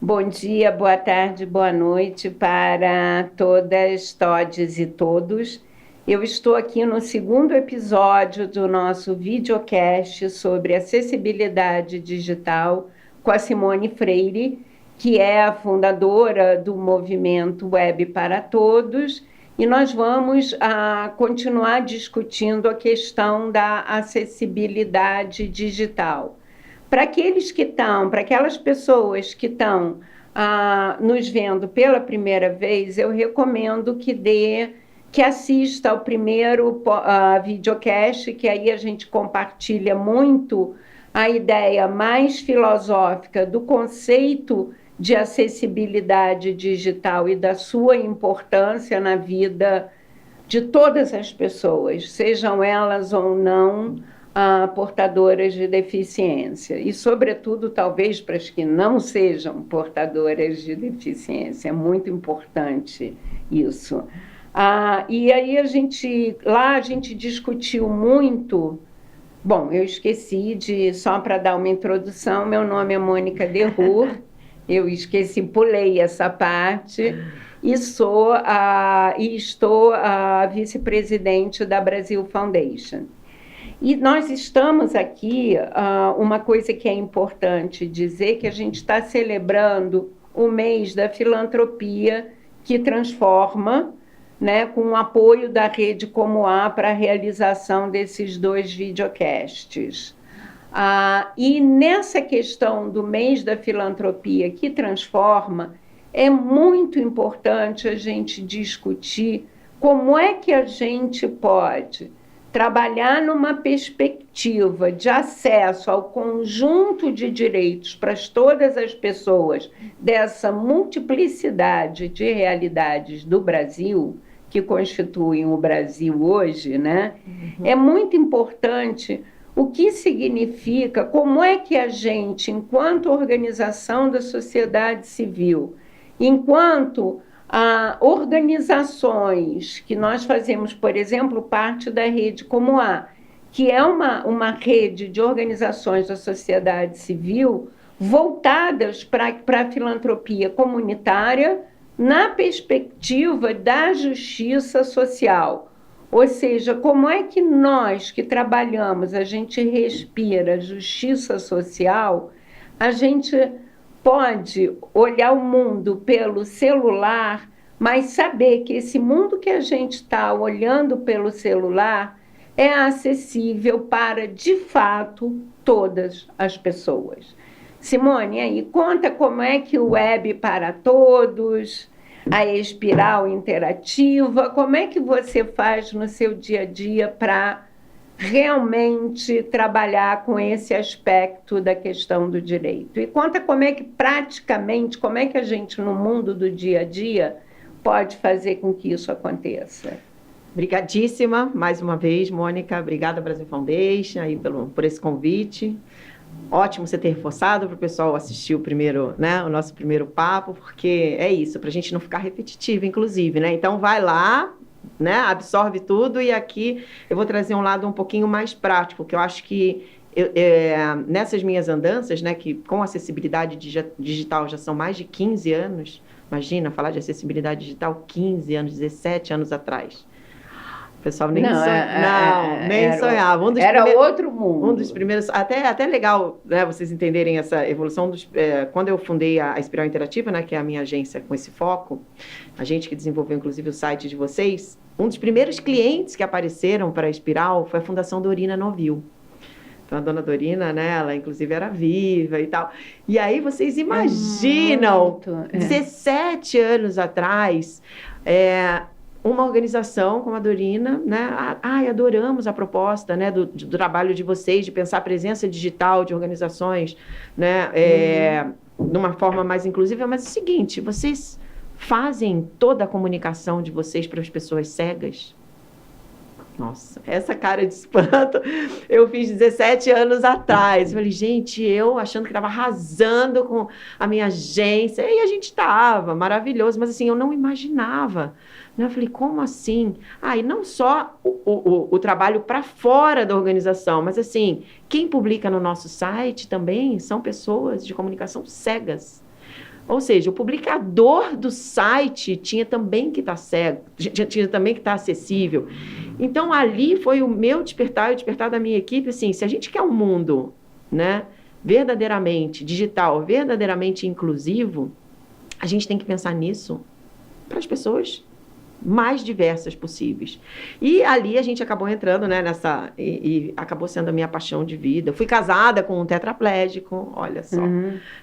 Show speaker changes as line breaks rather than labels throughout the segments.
Bom dia, boa tarde, boa noite para todas, todes e todos. Eu estou aqui no segundo episódio do nosso videocast sobre acessibilidade digital com a Simone Freire, que é a fundadora do movimento Web para Todos, e nós vamos continuar discutindo a questão da acessibilidade digital. Para aquelas pessoas que estão nos vendo pela primeira vez, eu recomendo que assista ao primeiro videocast, que aí a gente compartilha muito a ideia mais filosófica do conceito de acessibilidade digital e da sua importância na vida de todas as pessoas, sejam elas ou não portadoras de deficiência. E, sobretudo, talvez para as que não sejam portadoras de deficiência. É muito importante isso. E aí a gente discutiu muito. Bom, eu esqueci só para dar uma introdução, meu nome é Mônica Derrur, eu esqueci, pulei essa parte, e estou a vice-presidente da Brasil Foundation. E nós estamos aqui, uma coisa que é importante dizer, que a gente está celebrando o mês da filantropia que transforma, né, com o apoio da Rede Como Há para a realização desses dois videocasts. E nessa questão do mês da filantropia que transforma, é muito importante a gente discutir como é que a gente pode trabalhar numa perspectiva de acesso ao conjunto de direitos para todas as pessoas dessa multiplicidade de realidades do Brasil, que constituem o Brasil hoje, né? É muito importante o que significa, como é que a gente, enquanto organização da sociedade civil, enquanto organizações que nós fazemos, por exemplo, parte da Rede Como Há, que é uma rede de organizações da sociedade civil voltadas para a filantropia comunitária na perspectiva da justiça social. Ou seja, como é que nós que trabalhamos, a gente respira justiça social, a gente pode olhar o mundo pelo celular, mas saber que esse mundo que a gente está olhando pelo celular é acessível para, de fato, todas as pessoas. Simone, aí, conta como é que o Web para Todos, a espiral interativa, como é que você faz no seu dia a dia para realmente trabalhar com esse aspecto da questão do direito. E conta como é que, praticamente, como é que a gente, no mundo do dia a dia, pode fazer com que isso aconteça.
Obrigadíssima, mais uma vez, Mônica. Obrigada, Brasil Foundation, aí por esse convite. Ótimo você ter reforçado para o pessoal assistir o nosso primeiro papo, porque é isso, para a gente não ficar repetitivo, inclusive, né? Então, vai lá, né? Absorve tudo, e aqui eu vou trazer um lado um pouquinho mais prático, que eu acho que nessas minhas andanças, né, que com acessibilidade digital já são mais de 15 anos, imagina falar de acessibilidade digital 15 anos, 17 anos atrás. O pessoal nem sonhava.
Era outro mundo.
Um dos primeiros, até legal, né, vocês entenderem essa evolução. Quando eu fundei a Espiral Interativa, né, que é a minha agência com esse foco, a gente que desenvolveu, inclusive, o site de vocês, um dos primeiros clientes que apareceram para a Espiral foi a Fundação Dorina Novil. Então, a dona Dorina, né, ela inclusive era viva e tal. E aí vocês imaginam, 17 anos atrás, uma organização como a Dorina, né? Adoramos a proposta, né, do trabalho de vocês, de pensar a presença digital de organizações, né, de uma forma mais inclusiva. Mas é o seguinte, vocês fazem toda a comunicação de vocês para as pessoas cegas? Nossa, essa cara de espanto eu fiz 17 anos atrás. Eu falei, gente, eu achando que estava arrasando com a minha agência. E a gente estava, maravilhoso. Mas assim, eu não imaginava. Eu falei, como assim? E não só o trabalho para fora da organização, mas assim, quem publica no nosso site também são pessoas de comunicação cegas. Ou seja, o publicador do site tinha também que estar cego, tinha também que estar acessível. Então, ali foi o meu despertar e o despertar da minha equipe, assim, se a gente quer um mundo, né, verdadeiramente digital, verdadeiramente inclusivo, a gente tem que pensar nisso para as pessoas mais diversas possíveis. E ali a gente acabou entrando, né, e acabou sendo a minha paixão de vida. Fui casada com um tetraplégico, olha só.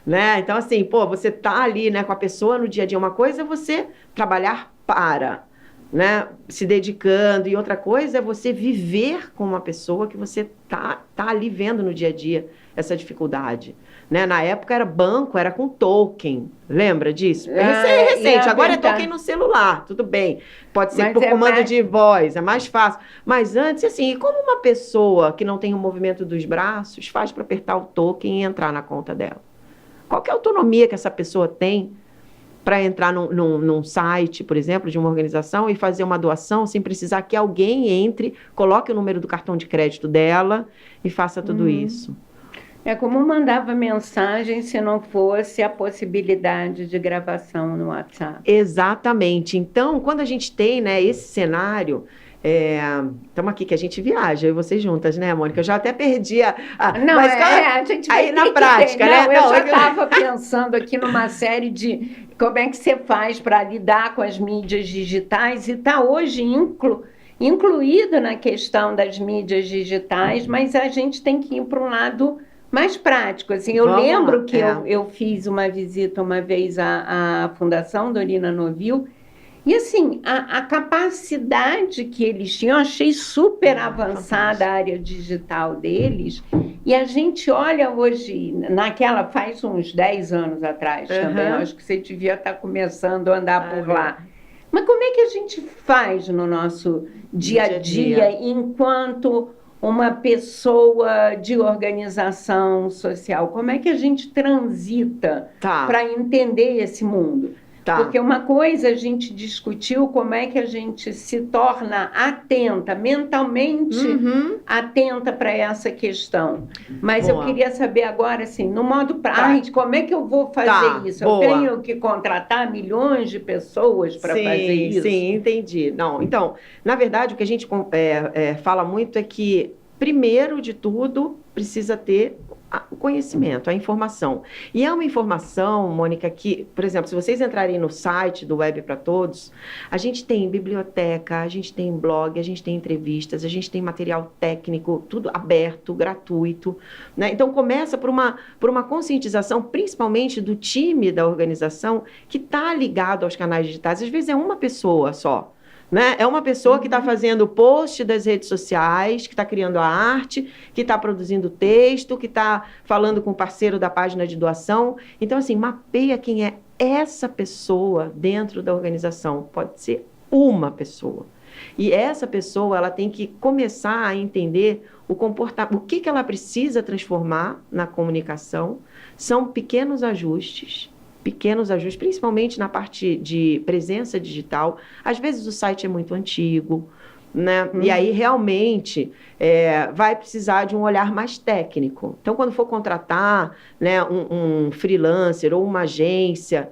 Né? Então, assim, pô, você tá ali, né, com a pessoa no dia a dia. Uma coisa é você trabalhar para, né, se dedicando, e outra coisa é você viver com uma pessoa que você tá ali vendo no dia a dia essa dificuldade. Né? Na época era banco, era com token. Lembra disso? Recente. Agora é token no celular, tudo bem. Pode ser por comando de voz, é mais fácil. Mas antes, assim, como uma pessoa que não tem o movimento dos braços faz para apertar o token e entrar na conta dela? Qual que é a autonomia que essa pessoa tem para entrar num site, por exemplo, de uma organização e fazer uma doação sem precisar que alguém entre, coloque o número do cartão de crédito dela e faça tudo isso?
É como mandava mensagem se não fosse a possibilidade de gravação no WhatsApp.
Exatamente. Então, quando a gente tem, né, esse cenário, estamos aqui que a gente viaja, eu e vocês juntas, né, Mônica? Eu já até perdi
Não, mas, a gente vai
aí na prática, né?
Não, eu já estava pensando aqui numa série de como é que você faz para lidar com as mídias digitais, e está hoje incluído na questão das mídias digitais, mas a gente tem que ir para um lado mais prático. Assim, eu lembro que eu fiz uma visita uma vez à Fundação Dorina Novil, e assim, a capacidade que eles tinham, eu achei super avançada a área digital deles, e a gente olha hoje, faz uns 10 anos atrás também, eu acho que você devia estar começando a andar por lá. Mas como é que a gente faz no nosso dia a dia enquanto uma pessoa de organização social? Como é que a gente transita para entender esse mundo? Porque uma coisa a gente discutiu como é que a gente se torna atenta, mentalmente atenta para essa questão. Mas eu queria saber agora, assim, no modo prático, como é que eu vou fazer isso? Eu tenho que contratar milhões de pessoas para fazer isso?
Sim, entendi. Não, então, na verdade, o que a gente fala muito é que, primeiro de tudo, precisa ter o conhecimento, a informação. E é uma informação, Mônica, que, por exemplo, se vocês entrarem no site do Web para Todos, a gente tem biblioteca, a gente tem blog, a gente tem entrevistas, a gente tem material técnico, tudo aberto, gratuito, né? Então, começa por uma conscientização, principalmente do time da organização, que está ligado aos canais digitais. Às vezes é uma pessoa só. Né? É uma pessoa que está fazendo o post das redes sociais, que está criando a arte, que está produzindo texto, que está falando com o parceiro da página de doação. Então, assim, mapeia quem é essa pessoa dentro da organização. Pode ser uma pessoa. E essa pessoa, ela tem que começar a entender o comportamento, o que ela precisa transformar na comunicação. São pequenos ajustes, principalmente na parte de presença digital. Às vezes o site é muito antigo, né? E aí realmente vai precisar de um olhar mais técnico. Então, quando for contratar, né, um freelancer ou uma agência,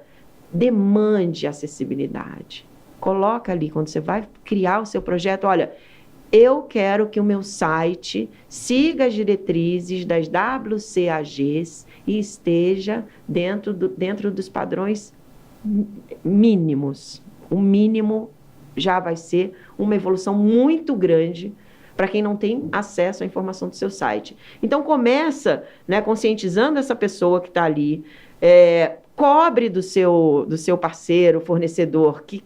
demande acessibilidade. Coloca ali, quando você vai criar o seu projeto, olha, eu quero que o meu site siga as diretrizes das WCAGs e esteja dentro dos padrões mínimos. O mínimo já vai ser uma evolução muito grande para quem não tem acesso à informação do seu site. Então, começa, né, conscientizando essa pessoa que está ali, cobre do seu parceiro, fornecedor, que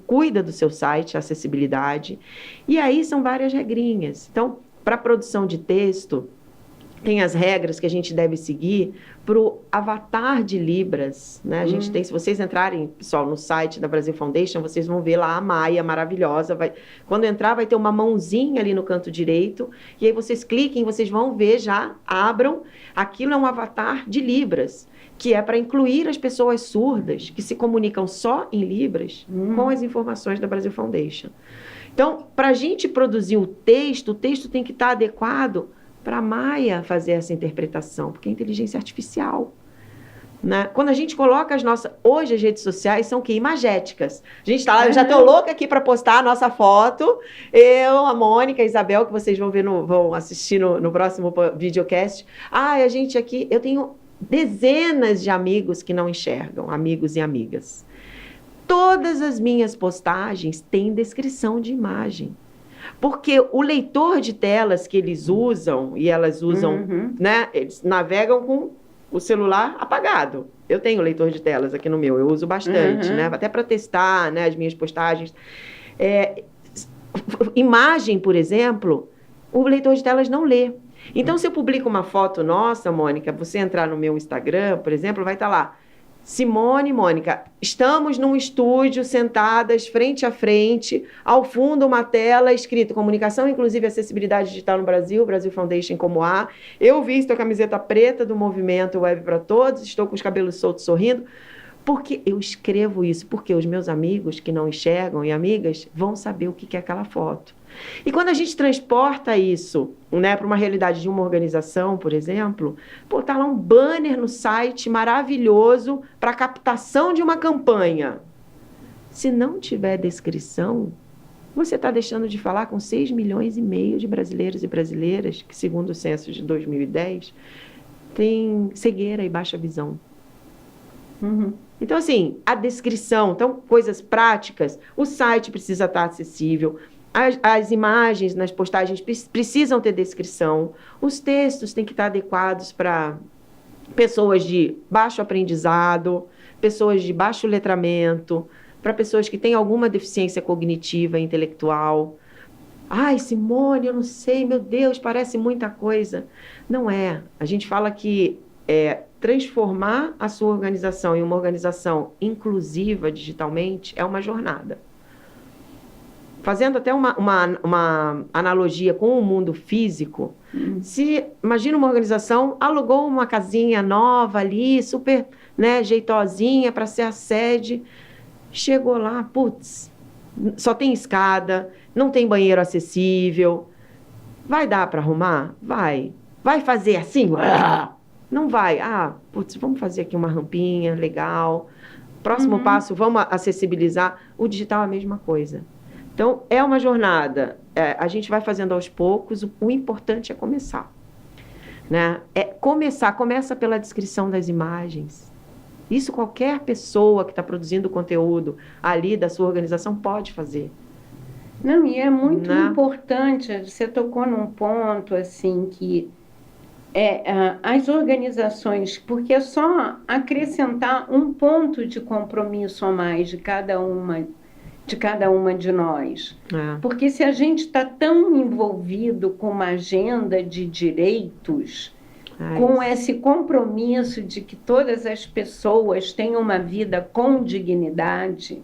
cuida do seu site, a acessibilidade. E aí são várias regrinhas. Então, para a produção de texto, tem as regras que a gente deve seguir para o avatar de Libras, né? A gente tem, se vocês entrarem, pessoal, no site da Brasil Foundation, vocês vão ver lá a Maia maravilhosa. Quando entrar, vai ter uma mãozinha ali no canto direito, e aí vocês cliquem, vocês vão ver já, abram. Aquilo é um avatar de Libras, que é para incluir as pessoas surdas que se comunicam só em Libras com as informações da Brasil Foundation. Então, para a gente produzir o texto tem que estar adequado para a Maia fazer essa interpretação, porque é inteligência artificial. Né? Quando a gente coloca as nossas... Hoje as redes sociais são que imagéticas. A gente tá lá, eu já tô louca aqui para postar a nossa foto. Eu, a Mônica, a Isabel, que vocês vão ver vão assistir no próximo videocast. A gente aqui... Eu tenho dezenas de amigos que não enxergam, amigos e amigas. Todas as minhas postagens têm descrição de imagem. Porque o leitor de telas que eles usam, e elas usam, né? Eles navegam com o celular apagado. Eu tenho leitor de telas aqui no meu, eu uso bastante, né? Até para testar, né, as minhas postagens. Imagem, por exemplo, o leitor de telas não lê. Então, se eu publico uma foto nossa, Mônica, você entrar no meu Instagram, por exemplo, vai estar lá. Simone e Mônica, estamos num estúdio, sentadas frente a frente, ao fundo uma tela escrito Comunicação, Inclusive Acessibilidade Digital no Brasil, Brasil Foundation como A. Eu visto a camiseta preta do movimento Web para Todos, estou com os cabelos soltos sorrindo, porque eu escrevo isso, porque os meus amigos que não enxergam e amigas vão saber o que é aquela foto. E quando a gente transporta isso, né, para uma realidade de uma organização, por exemplo, tá lá um banner no site maravilhoso para captação de uma campanha. Se não tiver descrição, você está deixando de falar com 6,5 milhões de brasileiros e brasileiras, que segundo o censo de 2010, tem cegueira e baixa visão. Então, assim, a descrição, então, coisas práticas, o site precisa estar acessível, as imagens nas postagens precisam ter descrição, os textos têm que estar adequados para pessoas de baixo aprendizado, pessoas de baixo letramento, para pessoas que têm alguma deficiência cognitiva e intelectual. Ai, Simone, eu não sei, meu Deus, parece muita coisa. Não é. A gente fala que transformar a sua organização em uma organização inclusiva digitalmente é uma jornada. Fazendo até uma analogia com o mundo físico, imagina uma organização, alugou uma casinha nova ali, super, né, jeitosinha para ser a sede, chegou lá, putz, só tem escada, não tem banheiro acessível, vai dar para arrumar? Vai. Vai fazer assim? Não vai. Putz, vamos fazer aqui uma rampinha, legal. Próximo passo, vamos acessibilizar. O digital é a mesma coisa. Então, é uma jornada. A gente vai fazendo aos poucos. O importante é começar. Né? Começa pela descrição das imagens. Isso qualquer pessoa que está produzindo conteúdo ali da sua organização pode fazer.
Não, e é muito importante, você tocou num ponto, assim, que as organizações, porque é só acrescentar um ponto de compromisso a mais de cada uma de nós. Porque se a gente está tão envolvido com uma agenda de direitos, com esse compromisso de que todas as pessoas tenham uma vida com dignidade,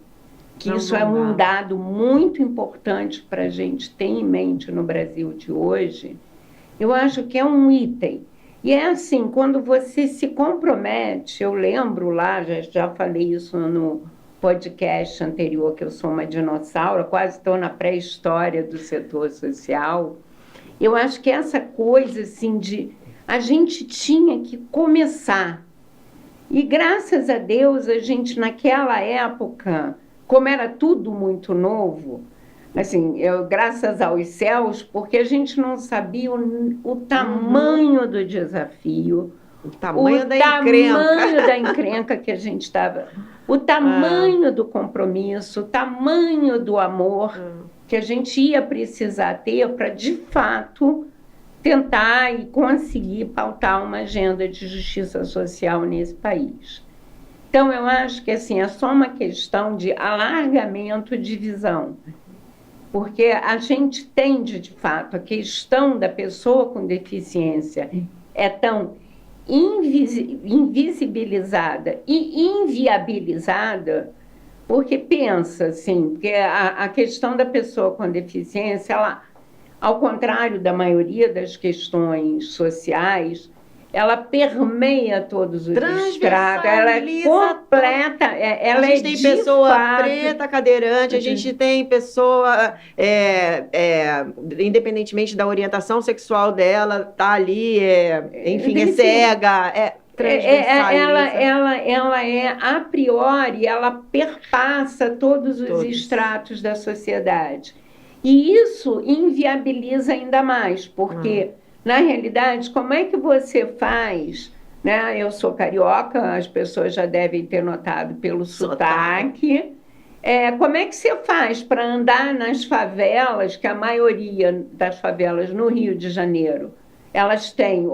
que isso é um dado muito importante para a gente ter em mente no Brasil de hoje, eu acho que é um item. E é assim, quando você se compromete, eu lembro lá, já falei isso no podcast anterior, que eu sou uma dinossauro, quase estou na pré-história do setor social, eu acho que essa coisa assim de a gente tinha que começar. E graças a Deus, a gente naquela época, como era tudo muito novo, assim, graças aos céus, porque a gente não sabia o tamanho do desafio,
o tamanho da
encrenca que a gente estava, o tamanho do compromisso, o tamanho do amor que a gente ia precisar ter para, de fato, tentar e conseguir pautar uma agenda de justiça social nesse país. Então, eu acho que assim, é só uma questão de alargamento de visão, porque a gente tende, de fato, a questão da pessoa com deficiência é tão invisibilizada e inviabilizada, porque pensa assim, porque a questão da pessoa com deficiência, ela, ao contrário da maioria das questões sociais, ela permeia todos os estratos, ela é completa, ela
a gente tem pessoa preta, cadeirante, a gente tem pessoa, independentemente da orientação sexual dela, tá ali, enfim, é cega, transversaliza.
Ela é, a priori, ela perpassa todos os estratos da sociedade. E isso inviabiliza ainda mais, porque, na realidade, como é que você faz... Né? Eu sou carioca, as pessoas já devem ter notado pelo sotaque. Como é que você faz para andar nas favelas, que a maioria das favelas no Rio de Janeiro, elas têm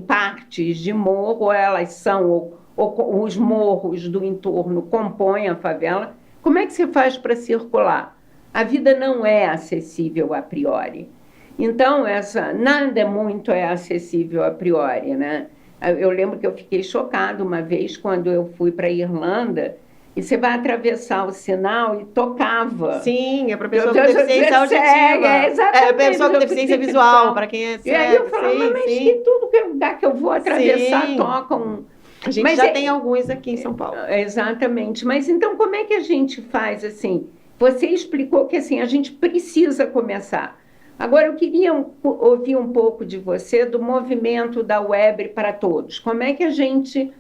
partes de morro, ou elas são, ou os morros do entorno compõem a favela. Como é que você faz para circular? A vida não é acessível a priori. Então, nada muito é acessível a priori, né? Eu lembro que eu fiquei chocada uma vez quando eu fui para a Irlanda e você vai atravessar o sinal e tocava.
Sim, é para pessoa com deficiência auditiva.
Exatamente.
É pessoa com deficiência visual, para quem é cego.
E aí eu falava, mas que tudo que lugar que eu vou atravessar tocam.
A gente já tem alguns aqui em São Paulo.
Exatamente. Mas então como é que a gente faz assim? Você explicou que assim, a gente precisa começar. Agora, eu queria ouvir um pouco de você do movimento da Web para Todos. Como é que a gente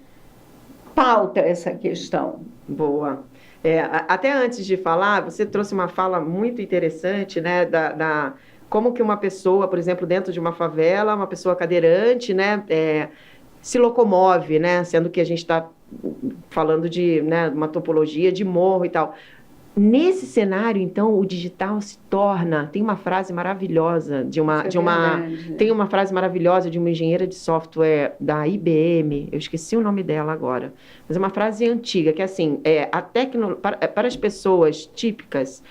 pauta essa questão?
Boa. Até antes de falar, você trouxe uma fala muito interessante, né, como que uma pessoa, por exemplo, dentro de uma favela, uma pessoa cadeirante, né, se locomove, né, sendo que a gente está falando de, né, uma topologia de morro e tal. Nesse cenário, então, o digital se torna... Tem uma frase maravilhosa tem uma frase maravilhosa de uma engenheira de software da IBM, eu esqueci o nome dela agora, mas é uma frase antiga, que é assim, para as pessoas típicas,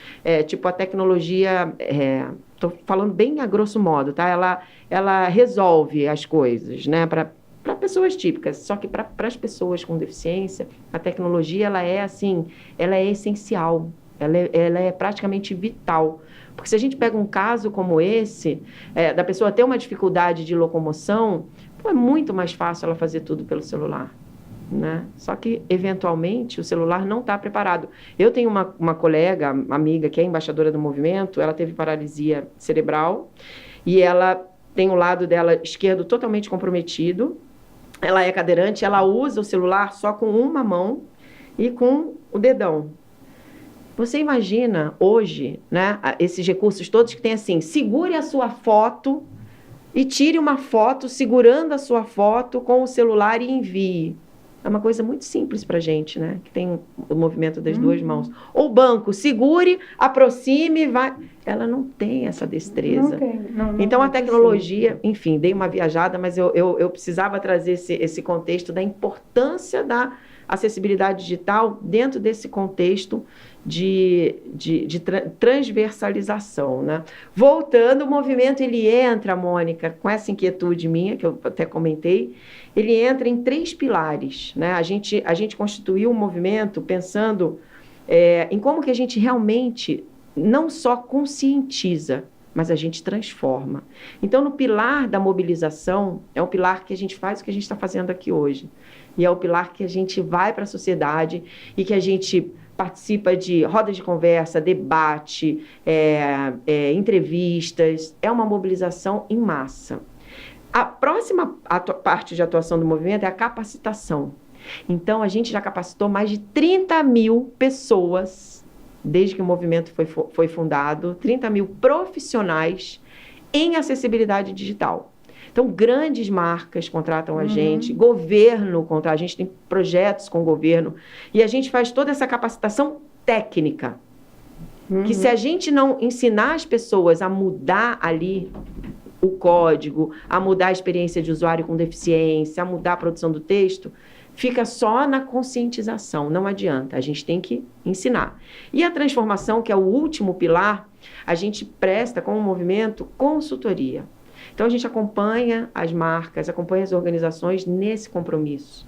tipo a tecnologia... Estou falando bem a grosso modo, tá? Ela resolve as coisas, né? Para pessoas típicas, só que para as pessoas com deficiência, a tecnologia ela é essencial, ela é praticamente vital. Porque se a gente pega um caso como esse, da pessoa ter uma dificuldade de locomoção, é muito mais fácil ela fazer tudo pelo celular, né? Só que, eventualmente, o celular não está preparado. Eu tenho uma colega, amiga, que é embaixadora do movimento, ela teve paralisia cerebral e ela tem o lado dela esquerdo totalmente comprometido. Ela é cadeirante, ela usa o celular só com uma mão e com o dedão. Você imagina hoje, né, esses recursos todos que tem assim, segure a sua foto e tire uma foto segurando a sua foto com o celular e envie. É uma coisa muito simples para a gente, né? Que tem o movimento das duas mãos. Ou banco, segure, aproxime, vai. Ela não tem essa destreza.
Não
então, a tecnologia, enfim, dei uma viajada, mas eu precisava trazer esse contexto da importância da acessibilidade digital dentro desse contexto de transversalização, né? Voltando, o movimento, ele entra, Mônica, com essa inquietude minha, que eu até comentei, ele entra em 3 pilares, né? A gente constituiu um movimento pensando em como que a gente realmente não só conscientiza, mas a gente transforma. Então, no pilar da mobilização, é um pilar que a gente faz o que a gente está fazendo aqui hoje. E é o pilar que a gente vai para a sociedade e que a gente participa de rodas de conversa, debate, entrevistas. É uma mobilização em massa. A próxima parte de atuação do movimento é a capacitação. Então, a gente já capacitou mais de 30 mil pessoas, desde que o movimento foi fundado, 30 mil profissionais em acessibilidade digital. Então, grandes marcas contratam a gente, governo contrata, a gente tem projetos com o governo, e a gente faz toda essa capacitação técnica, que se a gente não ensinar as pessoas a mudar ali o código, a mudar a experiência de usuário com deficiência, a mudar a produção do texto, fica só na conscientização, não adianta, a gente tem que ensinar. E a transformação, que é o último pilar, a gente presta como movimento consultoria. Então, a gente acompanha as marcas, acompanha as organizações nesse compromisso,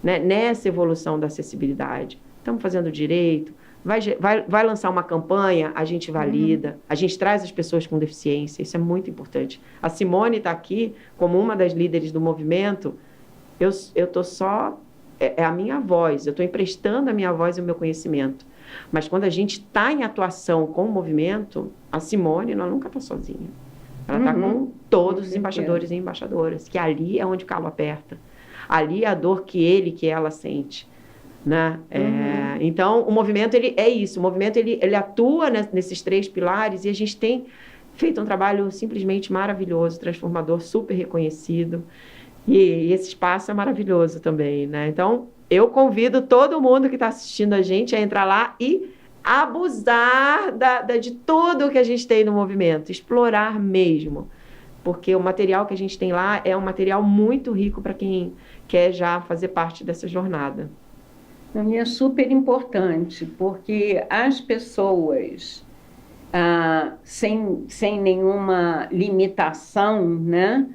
né? Nessa evolução da acessibilidade. Estamos fazendo direito, vai lançar uma campanha, a gente valida, a gente traz as pessoas com deficiência, isso é muito importante. A Simone está aqui como uma das líderes do movimento, eu estou só... É a minha voz, eu estou emprestando a minha voz e o meu conhecimento. Mas quando a gente está em atuação com o movimento, a Simone, ela nunca está sozinha. Ela está com todos os embaixadores e embaixadoras, que ali é onde o calo aperta. ali a dor que ela sente, né? Então, o movimento ele é isso, o movimento ele atua nesses 3 pilares e a gente tem feito um trabalho simplesmente maravilhoso, transformador, super reconhecido, e esse espaço é maravilhoso também, né? Então, eu convido todo mundo que está assistindo a gente a entrar lá e abusar de tudo que a gente tem no movimento, explorar mesmo, porque o material que a gente tem lá é um material muito rico para quem quer já fazer parte dessa jornada.
E é super importante, porque as pessoas sem nenhuma limitação, né?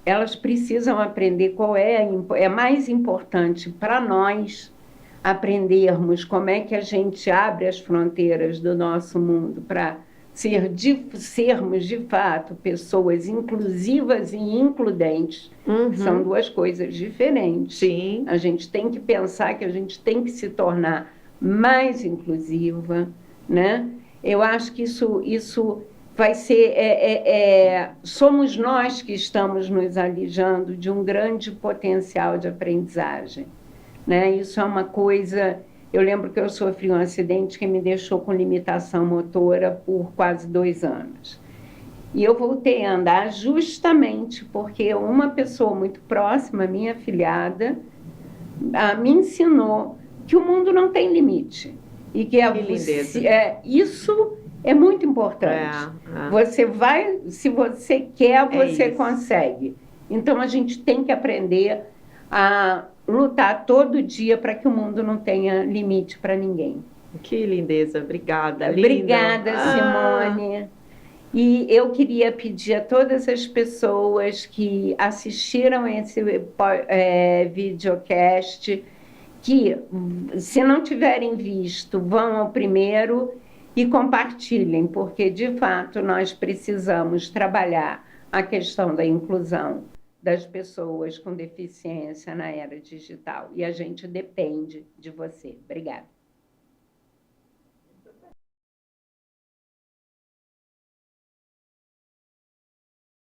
Elas precisam aprender qual é mais importante para nós aprendermos como é que a gente abre as fronteiras do nosso mundo para sermos, de fato, pessoas inclusivas e includentes. São 2 coisas diferentes.
Sim.
A gente tem que pensar que a gente tem que se tornar mais inclusiva, né? Eu acho que isso vai ser... somos nós que estamos nos alijando de um grande potencial de aprendizagem, né? Isso é uma coisa... Eu lembro que eu sofri um acidente que me deixou com limitação motora por quase 2 anos. E eu voltei a andar justamente porque uma pessoa muito próxima, minha afilhada, me ensinou que o mundo não tem limite. E que isso é muito importante. Você vai, se você quer, você consegue. Então, a gente tem que aprender a lutar todo dia para que o mundo não tenha limite para ninguém.
Que lindeza, obrigada.
Obrigada, Simone. E eu queria pedir a todas as pessoas que assistiram esse videocast que, se não tiverem visto, vão ao primeiro e compartilhem, porque, de fato, nós precisamos trabalhar a questão da inclusão das pessoas com deficiência na era digital. E a gente depende de você. Obrigada.